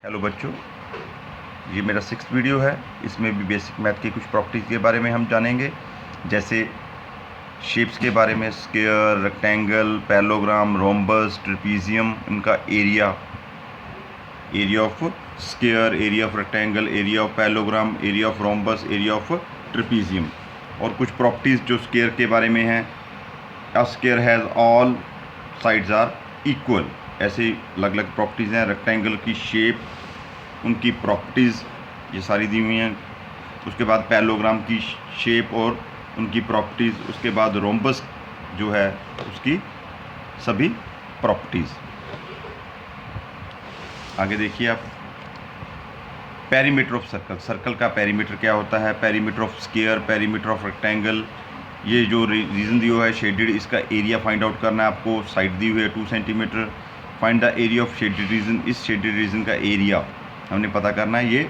Hello बच्चों, ये मेरा 6th वीडियो है। इसमें भी बेसिक मैथ की कुछ प्रॉपर्टीज़ के बारे में हम जानेंगे, जैसे शेप्स के बारे में, square, rectangle, parallelogram, rhombus, trapezium, इनका area of square, area of rectangle, area of parallelogram, area of rhombus, area of trapezium. और कुछ प्रॉपर्टीज़ जो स्क्वायर के बारे में हैं, a square has all sides are equal, ऐसे अलग अलग प्रॉपर्टीज़ हैं। रेक्टेंगल की शेप, उनकी प्रॉपर्टीज़ ये सारी दी हुई हैं। उसके बाद पैरेललोग्राम की शेप और उनकी प्रॉपर्टीज़, उसके बाद रोम्बस जो है उसकी सभी प्रॉपर्टीज़। आगे देखिए आप, पेरीमीटर ऑफ सर्कल, सर्कल का पेरीमीटर क्या होता है, perimeter of square, perimeter of rectangle. ये जो रीजन दिया है शेडेड, इसका एरिया फाइंड आउट करना है आपको। साइड दी हुई है 2 centimetre. Find the area of shaded reason, इस शेडेड रीजन का एरिया हमने पता करना है। ये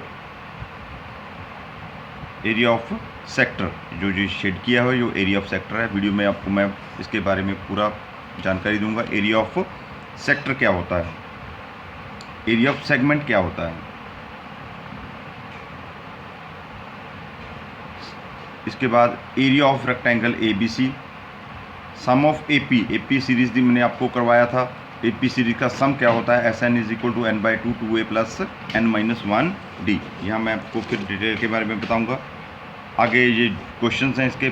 एरिया ऑफ सेक्टर, जो शेड किया है जो एरिया ऑफ सेक्टर है। वीडियो में आपको मैं इसके बारे में पूरा जानकारी दूंगा। एरिया ऑफ सेक्टर क्या होता है, एरिया ऑफ सेगमेंट क्या होता है। इसके बाद area of rectangle ABC, sum of AP series भी मैंने आपको करवाया था। AP सीरीज का सम क्या होता है, SN = n/2 2a + n - 1d। यहाँ मैं आपको फिर डिटेल के बारे में बताऊंगा। आगे ये क्वेश्चंस हैं इसके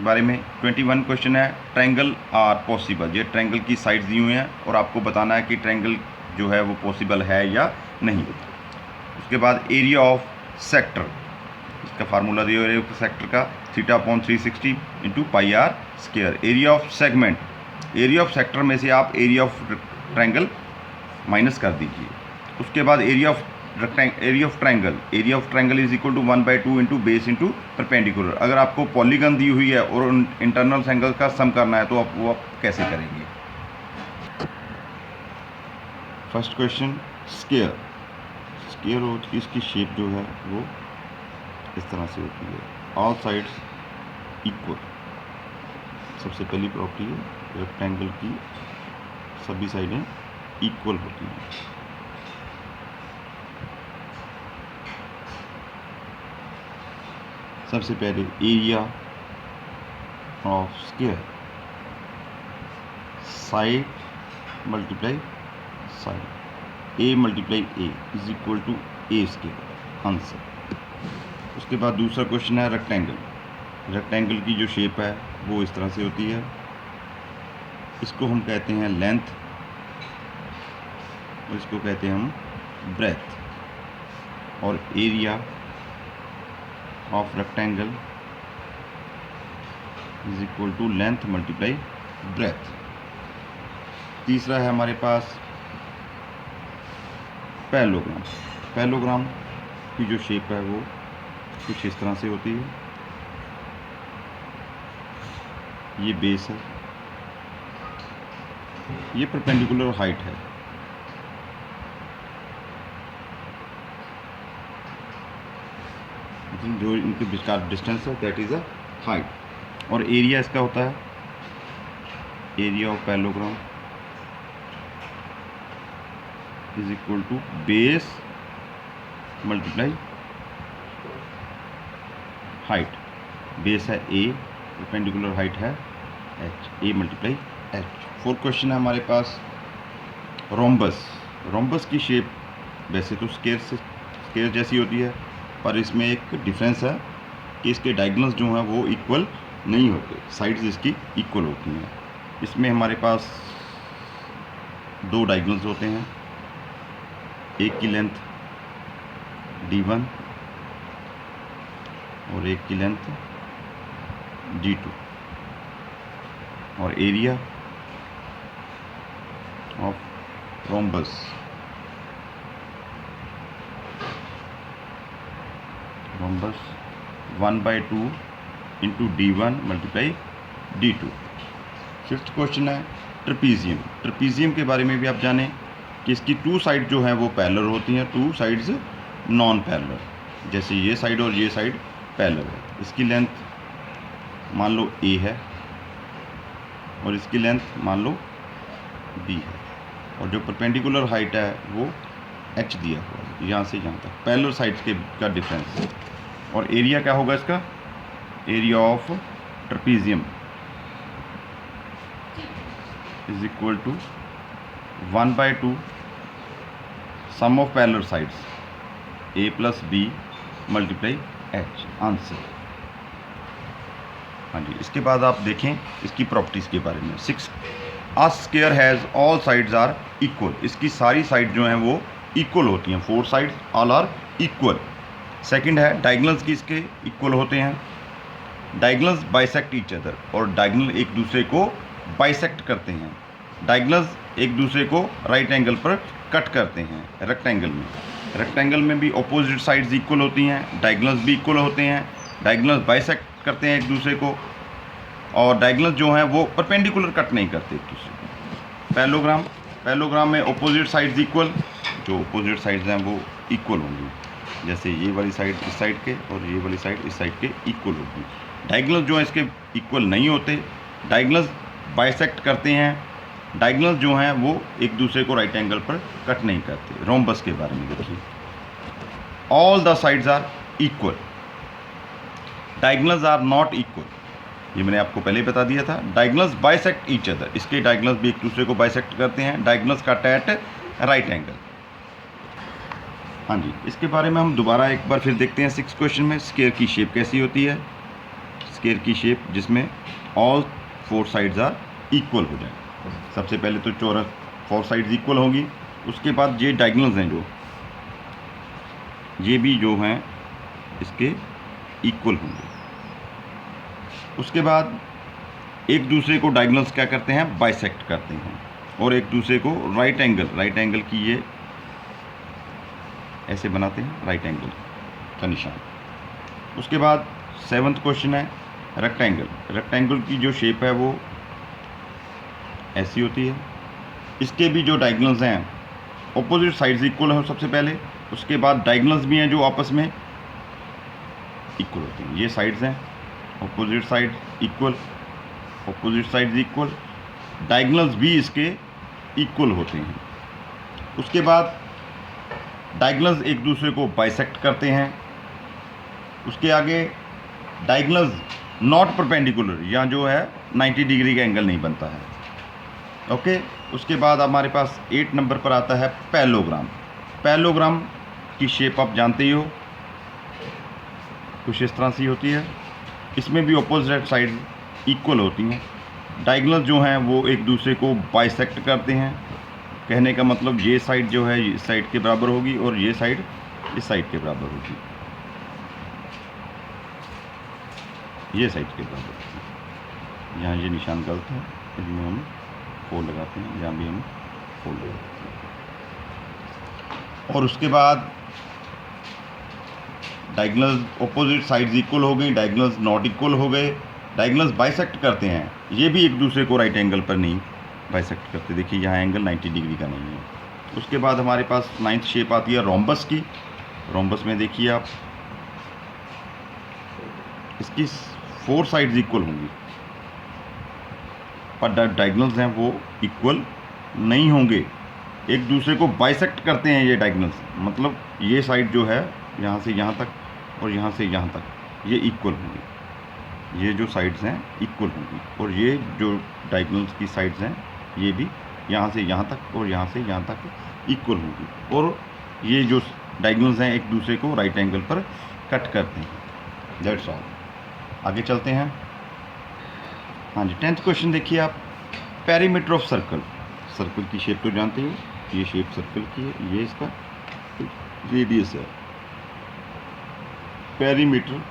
बारे में। 21 क्वेश्चन है, ट्रायंगल आर पॉसिबल। ये ट्रायंगल की साइड्स दी हुई हैं और आपको बताना है कि ट्रायंगल जो है वो पॉसिबल है या नहीं। उसके बाद एरिया ऑफ सेक्टर, इसका फार्मूला दिया है सेक्टर का, θ/360 × πr²। Area of segment, area of sector में से आप एरिया ऑफ ट्रायंगल माइनस कर दीजिए। उसके बाद area of triangle, area of triangle = 1/2 × base × perpendicular. अगर आपको पॉलीगन दी हुई है और इंटरनल एंगल का सम करना है तो आप कैसे करेंगे। फर्स्ट क्वेश्चन, स्क्वायर हो, इसकी शेप जो है वो इस तरह से होती है, ऑल साइड्स इक्वल। सबसे पहली प्रॉपर्टी है रेक्टेंगल की सभी साइडें इक्वल होती हैं। सबसे पहले area of square, side multiply side, A × A = A², answer. उसके बाद दूसरा क्वेश्चन है रेक्टेंगल। रेक्टेंगल की जो शेप है वो इस तरह से होती है, इसको हम कहते हैं लेंथ और इसको कहते हैं हम ब्रेथ। और area of rectangle = length × breadth. तीसरा है हमारे पास पैरेललोग्राम। पैरेललोग्राम की जो शेप है वो कुछ इस तरह से होती है, ये बेस है, ये परपेंडिकुलर हाइट है, जो इनके बीच डिस्टेंस है दैट इज अ हाइट। और एरिया इसका होता है, area of parallelogram = base × height. Base है A, परपेंडिकुलर हाइट है H, A × H। 4th question है हमारे पास रोम्बस। रोम्बस की शेप वैसे तो स्क्वायर जैसी होती है, पर इसमें एक डिफरेंस है कि इसके डायगोनल्स जो हैं वो इक्वल नहीं होते, साइड्स इसकी इक्वल होती हैं। इसमें हमारे पास 2 डायगोनल्स होते हैं, एक की लेंथ D1 और एक की लेंथ D2। और area of rhombus rhombus 1/2 × D1 × D2। 5th question है ट्रेपीजियम। ट्रेपीजियम के बारे में भी आप जानें कि इसकी 2 साइड जो हैं वो पैरेलल होती हैं, 2 साइड्स नॉन पैरेलल। जैसे ये साइड और ये साइड पैरेलल है। इसकी लेंथ मान लो A है और इसकी लेंथ मान लो B है, और जो परपेंडिकुलर हाइट है वो एच दिया हुआ है, यहाँ से यहाँ तक पैरेलल साइड्स के का डिफरेंस। और एरिया क्या होगा इसका, area of trapezium is equal to 1/2 sum of parallel sides a plus B multiply H, answer. हाँ जी, इसके बाद आप देखें इसकी प्रॉपर्टीज़ के बारे में। 6 आ square has all sides are equal, इसकी सारी साइड जो हैं वो इक्वल होती हैं, 4 sides all are equal. Second है डायगोनल्स की इसके इक्वल होते हैं, डायगोनल्स बाइसेक्ट ईच अदर, और डायगोनल एक दूसरे को बाइसेक्ट करते हैं, डायगोनल्स एक दूसरे को राइट एंगल पर कट करते हैं। रेक्टेंगल में भी अपोजिट साइड्स इक्वल होती हैं, डायगोनल्स भी इक्वल होते हैं, डायगोनल्स बाइसेक्ट करते हैं एक दूसरे को, और डायगोनल्स जो हैं वो परपेंडिकुलर कट नहीं करते एक दूसरे को। पैरेललोग्राम में अपोजिट साइड्स इक्वल, जो अपोजिट साइड्स हैं वो इक्वल होंगी, जैसे ये वाली साइड इस साइड के और ये वाली साइड इस साइड के इक्वल होगी। डायगोनल्स जो हैं इसके इक्वल नहीं होते, डायगोनल्स बाइसेक्ट करते हैं, डायगोनल्स जो हैं वो एक दूसरे को राइट एंगल पर कट नहीं करते। रोम्बस के बारे में देखिए, all the sides are equal, diagonals are not equal, ये मैंने आपको पहले ही बता दिया था। डायगोनल्स बाइसेक्ट ईच अदर, इसके डायगोनल्स भी एक दूसरे को बाइसेक्ट करते हैं, diagonals cut at right angle. हाँ जी, इसके बारे में हम दोबारा एक बार फिर देखते हैं 6 क्वेश्चन में। स्क्वायर की शेप कैसी होती है, स्क्वायर की शेप जिसमें ऑल 4 साइड्स आर इक्वल हो जाए। सबसे पहले तो चौरस 4 साइड्स इक्वल होंगी, उसके बाद ये डायगोनल्स हैं जो ये भी जो हैं इसके इक्वल होंगे। उसके बाद एक दूसरे को डायगोनल्स क्या करते हैं, बाइसेक्ट करते हैं, और एक दूसरे को राइट एंगल की ये ऐसे बनाते हैं, राइट एंगल का निशान। उसके बाद 7वां क्वेश्चन है रेक्टेंगल की जो शेप है वो ऐसी होती है, इसके भी जो डायगोनल्स हैं ऑपोजिट साइड्स इक्वल हैं सबसे पहले, उसके बाद डायगोनल्स भी हैं जो आपस में इक्वल होते हैं। ये साइड्स हैं, opposite side equal, opposite sides equal, diagonals भी इसके इक्वल होते हैं। उसके बाद डायगोनल्स एक दूसरे को बाइसेक्ट करते हैं। उसके आगे डायगोनल्स नॉट परपेंडिकुलर, या जो है 90 डिग्री का एंगल नहीं बनता है। ओके, उसके बाद हमारे पास 8 नंबर पर आता है पैरेललोग्राम की शेप आप जानते ही हो, कुछ इस तरह सी होती है। इसमें भी अपोजिट साइड इक्वल होती हैं, डायगोनल जो हैं वो एक दूसरे को बाइसेक्ट करते हैं। कहने का मतलब ये साइड जो है इस साइड के बराबर होगी और ये साइड इस साइड के बराबर होगी, ये साइड के बराबर होगी। यहाँ ये निशान गलत है, इसमें हम 4 लगाते हैं, यहाँ भी हम 4 लगाते हैं। और उसके बाद डायगोनल्स अपोजिट साइड्स इक्वल हो गई, डायगोनल्स नॉट इक्वल हो गए, डायगोनल्स बाइसेक्ट करते हैं, ये भी एक दूसरे को राइट एंगल पर नहीं बाइसेक्ट करते। देखिए यहाँ एंगल 90 डिग्री का नहीं है। उसके बाद हमारे पास 9th शेप आती है रोम्बस की। रोम्बस में देखिए आप, इसकी 4 साइड्स इक्वल होंगी, पर डायगोनल्स हैं वो इक्वल नहीं होंगे, एक दूसरे को बाइसेक्ट करते हैं ये डायगोनल्स। मतलब ये साइड जो है यहाँ से यहाँ तक और यहाँ से यहाँ तक ये इक्वल होंगी, ये जो साइड्स हैं इक्वल होंगी, और ये जो डायगोनल्स की साइड्स हैं ये भी यहाँ से यहाँ तक और यहाँ से यहाँ तक इक्वल होंगी, और ये जो डायगोनल्स हैं एक दूसरे को राइट एंगल पर कट करते हैं। That's all. आगे चलते हैं। हाँ जी, 10th क्वेश्चन देखिए आप, पेरीमीटर ऑफ सर्कल की शेप तो जानते हो, ये शेप सर्कल की है, ये इसका रेडियस है। Perimeter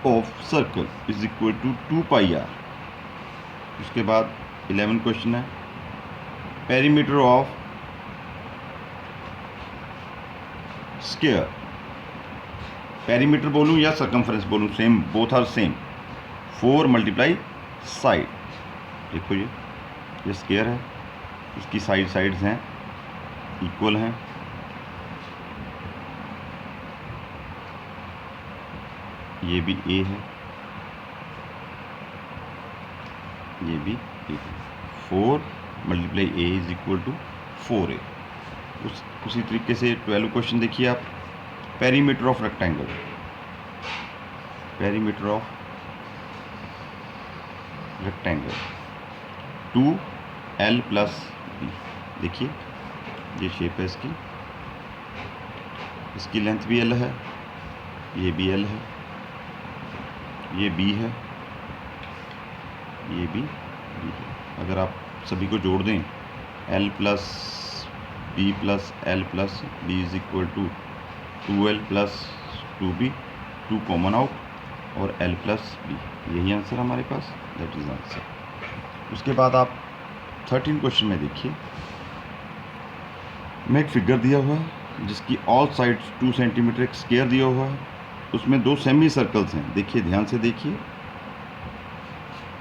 of circle is equal to 2πr। उसके बाद 11 क्वेश्चन है, पेरीमीटर ऑफ स्क्वायर, पेरीमीटर बोलूँ या सर्कमफ्रेंस बोलूँ, same, both are same, 4 multiply side. देखो ये स्क्वायर है, इसकी साइड्स हैं इक्वल हैं, ये भी ए है, ये भी ए है, 4 multiply a is equal to 4a। उसी तरीके से 12 क्वेश्चन देखिए आप। Perimeter of rectangle, perimeter of rectangle 2L + B। देखिए ये शेप है इसकी लेंथ भी L है, ये भी L है, ये B है, ये भी B है। अगर आप सभी को जोड़ दें L + B + L + B = 2L + 2B, 2 common out और L + B, यही आंसर हमारे पास, दैट इज आंसर। उसके बाद आप 13 क्वेश्चन में देखिए, में एक फिगर दिया हुआ है जिसकी ऑल साइड्स 2 सेंटीमीटर, एक स्क्वायर दिया हुआ है, उसमें 2 सेमी सर्कल्स हैं। देखिए ध्यान से देखिए,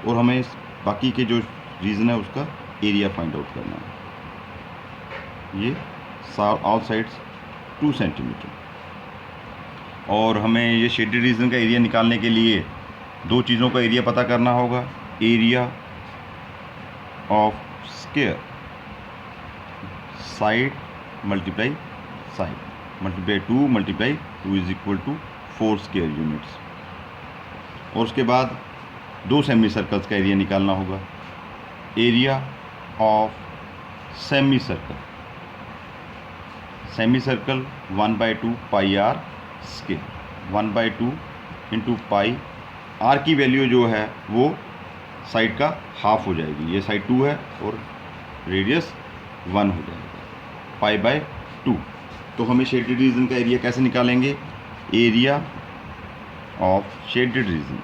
और हमें बाकी के जो रीजन है उसका एरिया फाइंड आउट करना है। ये ऑल साइड्स 2 सेंटीमीटर, और हमें ये शेडेड रीजन का एरिया निकालने के लिए दो चीज़ों का एरिया पता करना होगा। Area of square, side multiply side, multiply 2 multiply 2 = 4 square units. और उसके बाद 2 सेमी सर्कल्स का एरिया निकालना होगा। Area of semi circle, semi circle 1/2 πr square, 1/2 × pi. r की वैल्यू जो है वो साइड का हाफ हो जाएगी, ये साइड 2 है और रेडियस 1 हो जाएगा, π/2। तो हमें शेडेड रीजन का एरिया कैसे निकालेंगे? Area of shaded region,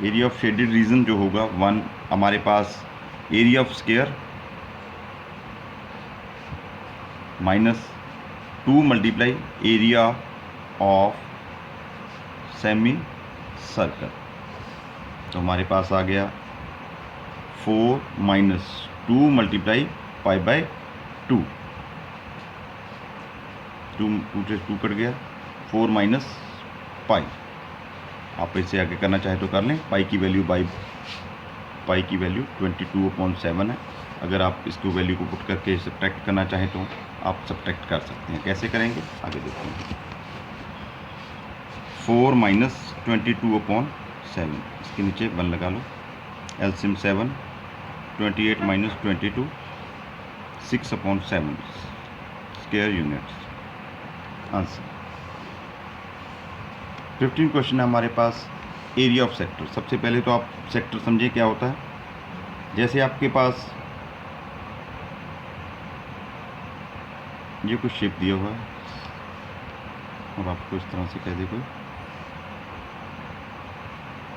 area of shaded region जो होगा 1, हमारे पास area of square -2 multiply area of semi circle, तो हमारे पास आ गया 4 - 2 मल्टीप्लाई π/2, 2 से 2 कट गया, 4 - π। आप इसे आगे करना चाहे तो कर लें। पाई की वैल्यू 22/7 है। अगर आप इसको वैल्यू को पुट करके सब्ट्रैक्ट करना चाहें तो आप सब्ट्रैक्ट कर सकते हैं। कैसे करेंगे आगे देखते हैं। 4 - 22/7, इसके नीचे 1 लगा लो। LCM 7, 28 - 22, 6/7 square units, answer. 15 question है हमारे पास, एरिया ऑफ सेक्टर। सबसे पहले तो आप सेक्टर समझिए क्या होता है। जैसे आपके पास ये कुछ शेप दिया हुआ है और आपको इस तरह से कह दे कोई,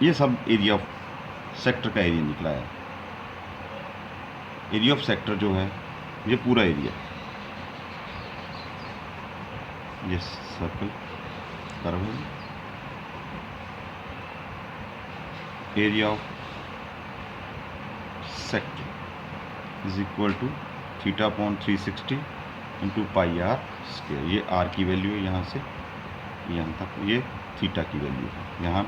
ये सब एरिया ऑफ सेक्टर का एरिया निकला है। एरिया ऑफ सेक्टर जो है ये पूरा एरिया, ये सर्कल कर्व है, area of sector = θ/360 × πr square. ये r की वैल्यू है, यहाँ से यहाँ तक ये थीटा की वैल्यू है। यहाँ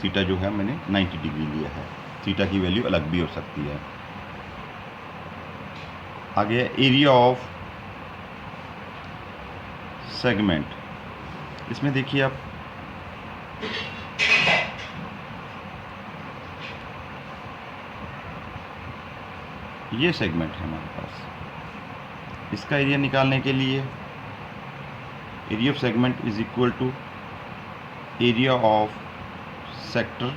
थीटा जो है मैंने 90 डिग्री लिया है, थीटा की वैल्यू अलग भी हो सकती है। आगे एरिया ऑफ सेगमेंट, इसमें देखिए आप ये सेगमेंट है हमारे पास, इसका एरिया निकालने के लिए area of segment = area of sector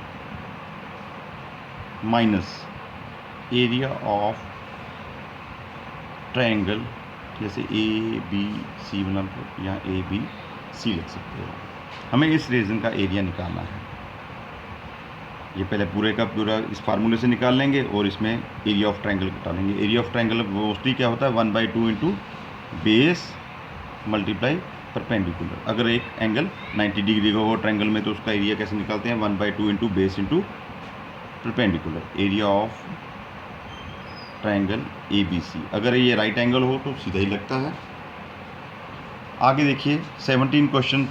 minus area of triangle, जैसे ABC बना लो, यहाँ ABC लिख सकते हो। हमें इस रीजन का एरिया निकालना है। ये पहले पूरे का पूरा इस फार्मूले से निकाल लेंगे और इसमें एरिया ऑफ ट्रायंगल निकालेंगे। एरिया ऑफ ट्रायंगल मोस्टली क्या होता है, 1/2 × बेस मल्टीप्लाई परपेंडिकुलर। अगर एक एंगल 90 डिग्री का हो ट्रायंगल में तो उसका एरिया कैसे निकालते हैं, 1/2 × base × perpendicular. Area of triangle ABC, अगर ये राइट एंगल हो तो सीधा ही लगता है। आगे देखिए 17 क्वेश्चन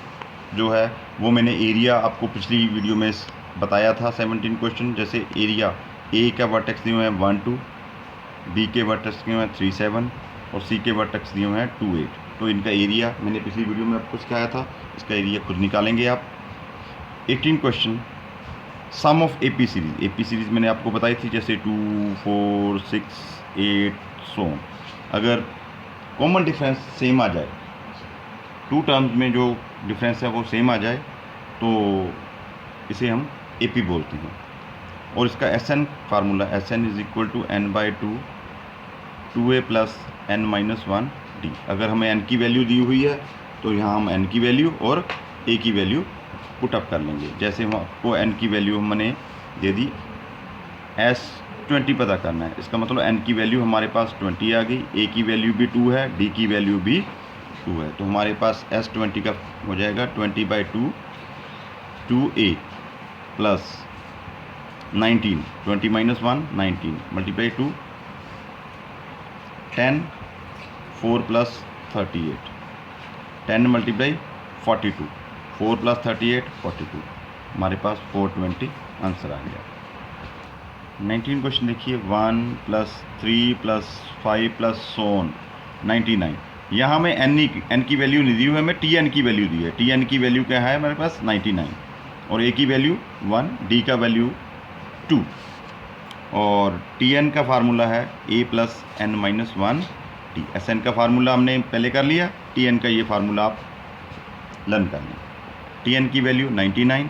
जो है वो मैंने एरिया आपको पिछली वीडियो में बताया था। 17 क्वेश्चन, जैसे एरिया A का वर्टेक्स दिए हुए हैं 1 2, B के वर्टेक्स दिए हुए हैं 3 7, और सी के वर्टेक्स दिए हुए हैं 2 8। तो इनका एरिया मैंने पिछली वीडियो में आपको सिखाया था, इसका एरिया खुद निकालेंगे आप। 18 question, sum of AP series. AP series मैंने आपको बताई थी, जैसे 2 4 6 8 सो। अगर कॉमन डिफरेंस सेम आ जाए, टू टर्म्स में जो डिफरेंस है वो सेम आ जाए, तो इसे हम एपी बोलते हैं। और इसका S N formula, S N is equal to N by two 2a plus N minus 1 D. अगर हमें एन की वैल्यू दी हुई है तो यहाँ हम एन की वैल्यू और ए की वैल्यू पुट अप कर लेंगे। जैसे हम आपको एन की वैल्यू हमने दे दी, S20 पता करना है, इसका मतलब एन की वैल्यू हमारे पास 20 आ गई, ए की वैल्यू भी 2 है, डी की वैल्यू भी 2 है। तो हमारे पास S20 का हो जाएगा 20/2 2a plus 19, 20 minus 1 19 multiply 2 10 4 plus 38 10 multiply 42 4 plus 38 42, हमारे पास 420 आंसर आ गया। 19 क्वेश्चन देखिए, 1 प्लस 3 प्लस 5 प्लस सोन 99। यहाँ हमें एन की वैल्यू नहीं दी हुई है, हमें टी एन की वैल्यू दी है। टी एन की वैल्यू क्या है हमारे पास 99, और ए की वैल्यू 1, डी का वैल्यू 2, और टी एन का फार्मूला है a plus N minus 1 T. S N का फार्मूला हमने पहले कर लिया, टी एन का ये फार्मूला आप लर्न कर लें। टी एन की वैल्यू 99,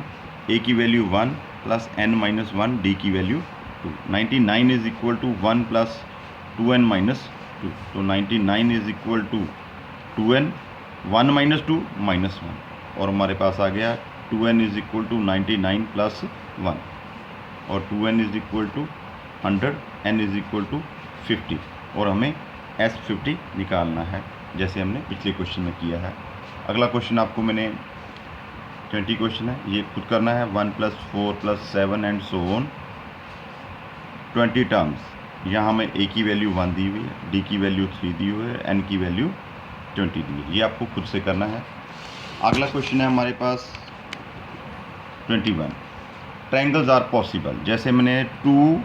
ए की value 1 plus N minus 1 D की value 2। 99 is equal to 1 plus 2n minus 2, तो 99 is equal to 2n 1 minus 2 minus 1, और हमारे पास आ गया 2n is equal to 99 plus 1, और 2n is equal to 100, n is equal to 50, और हमें S50 निकालना है, जैसे हमने पिछले क्वेश्चन में किया है। अगला क्वेश्चन आपको मैंने 20 क्वेश्चन है, ये खुद करना है। 1 plus 4 plus 7 and so on 20 terms. यहाँ हमें ए की वैल्यू 1 दी हुई है, डी की वैल्यू 3 दी हुई है, एन की वैल्यू 20 दी है। ये आपको खुद से करना है। अगला क्वेश्चन है हमारे पास 21, ट्रायंगल्स आर पॉसिबल। जैसे मैंने 2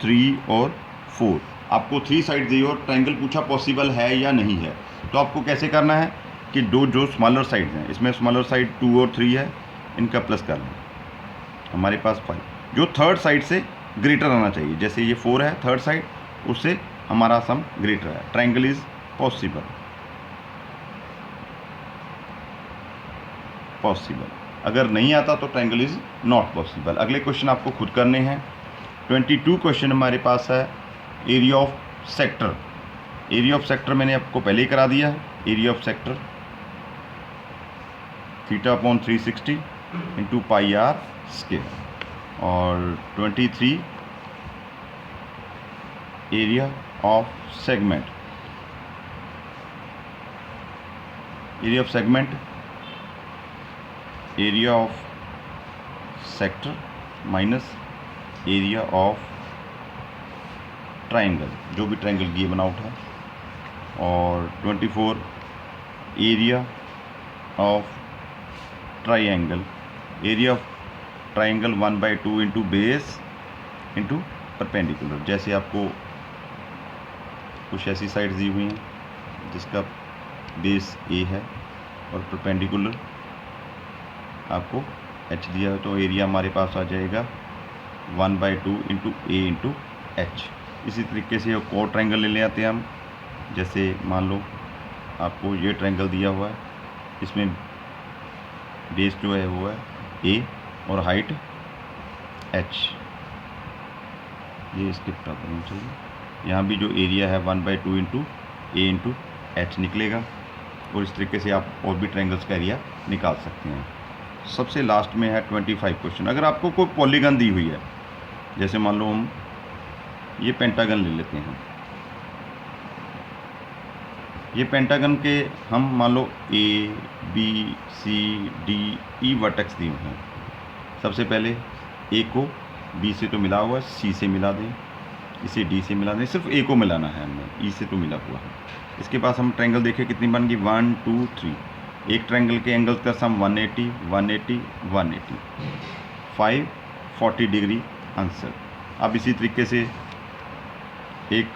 3 और 4, आपको 3 साइड दी और ट्रायंगल पूछा पॉसिबल है या नहीं है, तो आपको कैसे करना है कि जो स्मॉलर साइड्स हैं, इसमें स्मॉलर साइड 2 और 3 है, इनका प्लस कर लें, हमारे पास 5। जो थर्ड साइड से ग्रेटर आना चाहिए, जैसे ये 4 है थर्ड साइड, उससे हमारा सम ग्रेटर है। ट्रायंगल इज पॉसिबल, अगर नहीं आता तो ट्रायंगल इज नॉट पॉसिबल। अगले क्वेश्चन आपको खुद करने हैं। 22 क्वेश्चन हमारे पास है area of sector. Area of sector मैंने आपको पहले ही करा दिया है। Area of sector θ/360 into pi R square, और 23 area of segment. Area of segment, area of sector minus area of triangle, जो भी ट्रायंगल की ये बनावट है, और 24 area of triangle. Area of triangle 1/2 into base into perpendicular. जैसे आपको कुछ ऐसी साइड्स दी हुई हैं जिसका बेस ए है और परपेंडिकुलर आपको एच दिया है, तो एरिया हमारे पास आ जाएगा 1/2 इंटू ए इंटू एच। इसी तरीके से एक और ट्रायंगल ले आते हैं हम। जैसे मान लो आपको ये ट्रायंगल दिया हुआ है, इसमें बेस जो है वो है ए और हाइट एच, ये इसके बराबर होना चाहिए। यहाँ भी जो एरिया है 1/2 इंटू ए इंटू एच निकलेगा, और इस तरीके से आप और भी ट्रायंगल्स का एरिया निकाल सकते हैं। सबसे लास्ट में है 25 क्वेश्चन। अगर आपको कोई पॉलीगन दी हुई है, जैसे मान लो हम ये पेंटागन ले लेते हैं, ये पेंटागन के हम मान लो A B C D E vertex दिए हुए हैं। सबसे पहले ए को बी से तो मिला हुआ है, सी से मिला दें, इसे डी से मिला दें, सिर्फ ए को मिलाना है हमें, ई से तो मिला हुआ है। इसके पास हम ट्रायंगल देखें कितनी बन गई, 1 2 3। एक ट्रायंगल के एंगल्स का सम 180 180 180, 5 40 डिग्री आंसर। अब इसी तरीके से एक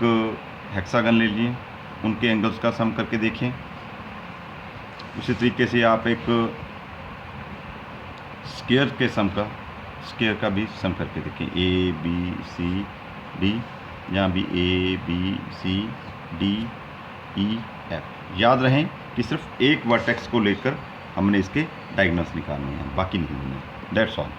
हेक्सागन ले लीजिए, उनके एंगल्स का सम करके देखें। उसी तरीके से आप एक स्क्वायर का भी सम करके देखें, ए बी सी डी, यहाँ भी A B C D E F. याद रहें कि सिर्फ एक वर्टेक्स को लेकर हमने इसके डायगोनल्स निकालने हैं, बाकी नहीं है। That's all.